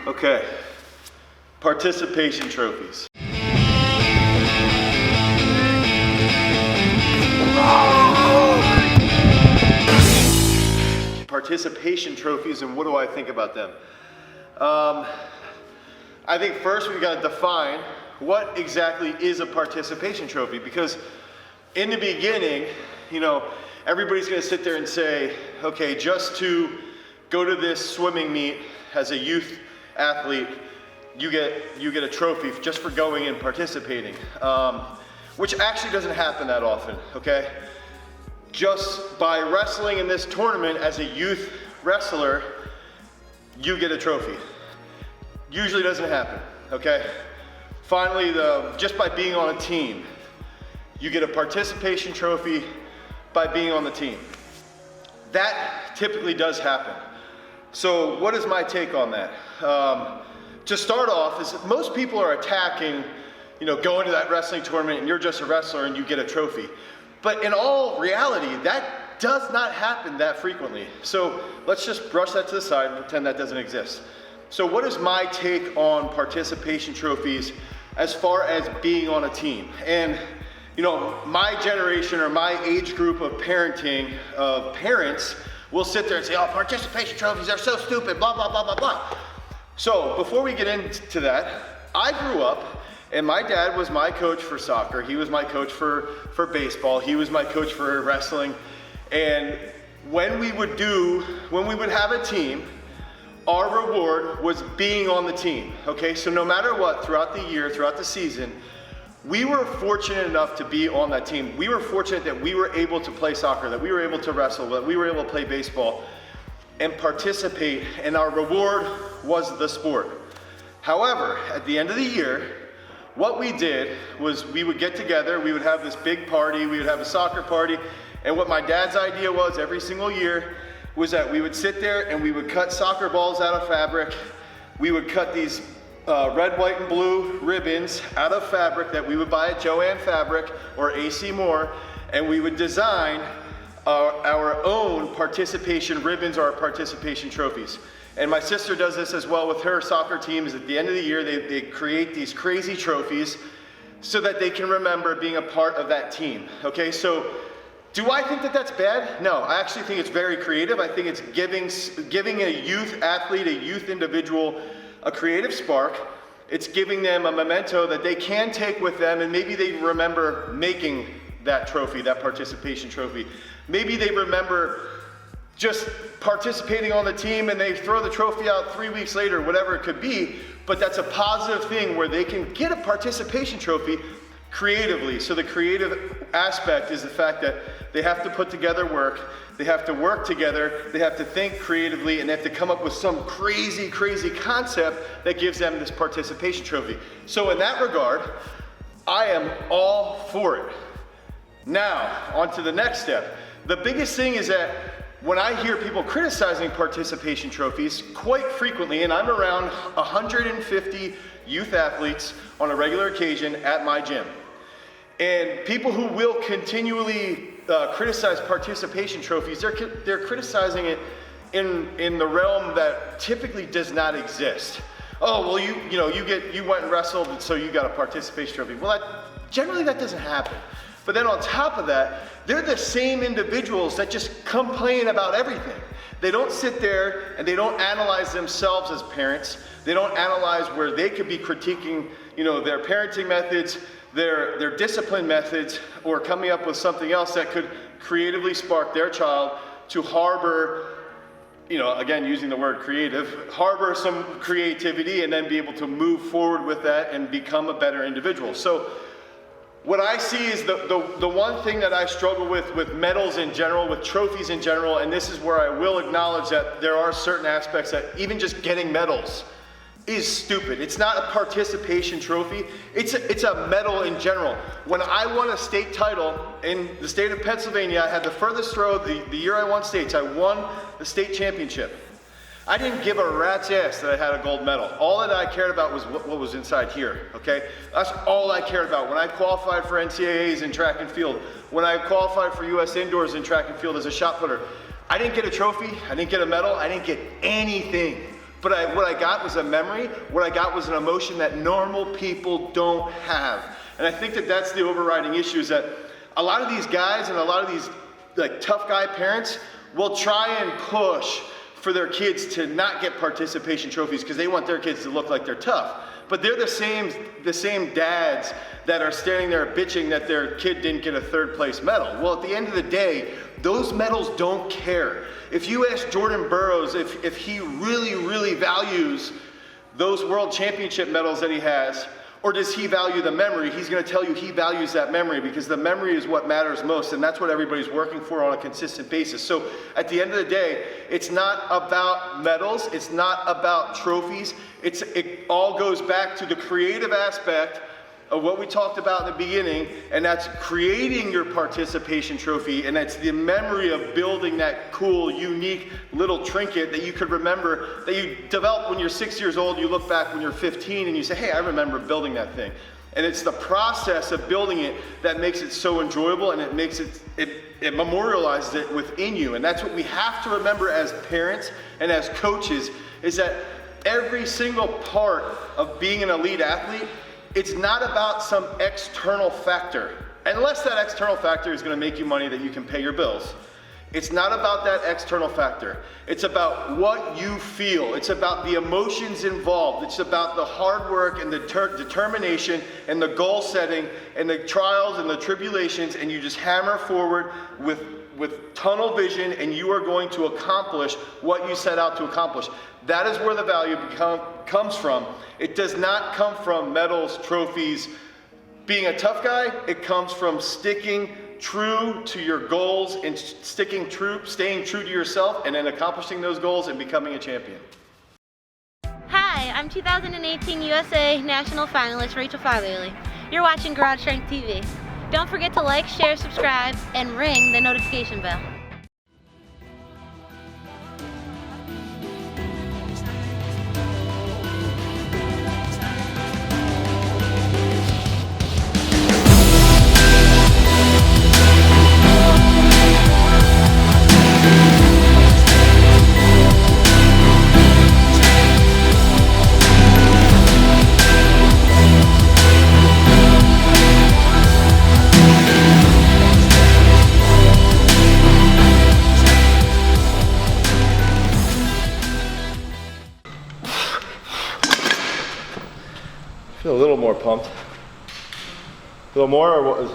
Okay, participation trophies. Participation trophies, and what do I think about them? I think first we got to define what exactly is a participation trophy, because in the beginning, you know, everybody's going to sit there and say, okay, just to go to this swimming meet as a youth athlete, you get a trophy just for going and participating, which actually doesn't happen that often, okay? Just by wrestling in this tournament as a youth wrestler, you get a trophy. Usually doesn't happen, okay? Finally, just by being on a team, you get a participation trophy by being on the team. That typically does happen. So what is my take on that? To start off, is most people are attacking, you know, going to that wrestling tournament and you're just a wrestler and you get a trophy. But in all reality, that does not happen that frequently. So let's just brush that to the side and pretend that doesn't exist. So what is my take on participation trophies as far as being on a team? And you know, my generation or my age group of parenting, of parents, will sit there and say, oh, participation trophies are so stupid, blah, blah, blah, blah, blah. So before we get into that, I grew up and my dad was my coach for soccer. He was my coach for baseball. He was my coach for wrestling. And when we would have a team, our reward was being on the team, okay? So no matter what, throughout the year, throughout the season, we were fortunate enough to be on that team. We were fortunate that we were able to play soccer, that we were able to wrestle, that we were able to play baseball and participate, and our reward was the sport. However, at the end of the year, what we did was we would get together, we would have this big party, we would have a soccer party, and what my dad's idea was every single year was that we would sit there and we would cut soccer balls out of fabric. We would cut these red, white, and blue ribbons out of fabric that we would buy at Joann Fabric or AC Moore, and we would design our own participation ribbons or our participation trophies. And my sister does this as well with her soccer teams. At the end of the year, they create these crazy trophies so that they can remember being a part of that team. Okay, so do I think that that's bad? No, I actually think it's very creative. I think it's giving a youth athlete, a youth individual, a creative spark. It's giving them a memento that they can take with them, and maybe they remember making that trophy, that participation trophy. Maybe they remember just participating on the team and they throw the trophy out 3 weeks later, whatever it could be, but that's a positive thing where they can get a participation trophy creatively. So the creative aspect is the fact that they have to put together work, they have to work together, they have to think creatively, and they have to come up with some crazy, crazy concept that gives them this participation trophy. So in that regard, I am all for it. Now, on to the next step. The biggest thing is that when I hear people criticizing participation trophies quite frequently, and I'm around 150 youth athletes on a regular occasion at my gym, and people who will continually criticize participation trophies, they're criticizing it in the realm that typically does not exist. Oh, well, you went and wrestled, so you got a participation trophy. Well, generally that doesn't happen. But then on top of that, they're the same individuals that just complain about everything. They don't sit there and they don't analyze themselves as parents. They don't analyze where they could be critiquing, their parenting methods, their discipline methods, or coming up with something else that could creatively spark their child to harbor, again, using the word creative, harbor some creativity and then be able to move forward with that and become a better individual. So what I see is the one thing that I struggle with medals in general, with trophies in general, and this is where I will acknowledge that there are certain aspects that even just getting medals is stupid. It's not a participation trophy, it's a medal in general. When I won a state title in the state of Pennsylvania, I had the furthest throw the year I won states. I won the state championship. I didn't give a rat's ass that I had a gold medal. All that I cared about was what was inside here, okay? That's all I cared about. When I qualified for NCAAs in track and field, when I qualified for US indoors in track and field as a shot putter, I didn't get a trophy, I didn't get a medal, I didn't get anything. But what I got was a memory, what I got was an emotion that normal people don't have. And I think that that's the overriding issue, is that a lot of these guys and a lot of these like tough guy parents will try and push for their kids to not get participation trophies because they want their kids to look like they're tough. But they're the same dads that are standing there bitching that their kid didn't get a third place medal. Well, at the end of the day, those medals don't care. If you ask Jordan Burroughs if he really, really values those world championship medals that he has, or does he value the memory, he's gonna tell you he values that memory, because the memory is what matters most, and that's what everybody's working for on a consistent basis. So at the end of the day, it's not about medals, it's not about trophies, it all goes back to the creative aspect of what we talked about in the beginning, and that's creating your participation trophy, and that's the memory of building that cool, unique little trinket that you could remember, that you develop when you're 6 years old, you look back when you're 15 and you say, hey, I remember building that thing. And it's the process of building it that makes it so enjoyable, and it makes it memorializes it within you. And that's what we have to remember as parents and as coaches, is that every single part of being an elite athlete, it's not about some external factor. Unless that external factor is gonna make you money that you can pay your bills. It's not about that external factor. It's about what you feel. It's about the emotions involved. It's about the hard work and the determination and the goal setting and the trials and the tribulations, and you just hammer forward with tunnel vision, and you are going to accomplish what you set out to accomplish. That is where the value comes from. It does not come from medals, trophies, being a tough guy. It comes from sticking true to your goals and staying true to yourself, and then accomplishing those goals and becoming a champion. Hi, I'm 2018 USA National Finalist Rachel Farley. You're watching Garage Strength TV. Don't forget to like, share, subscribe, and ring the notification bell. Feel a little more pumped. A little more, or what was?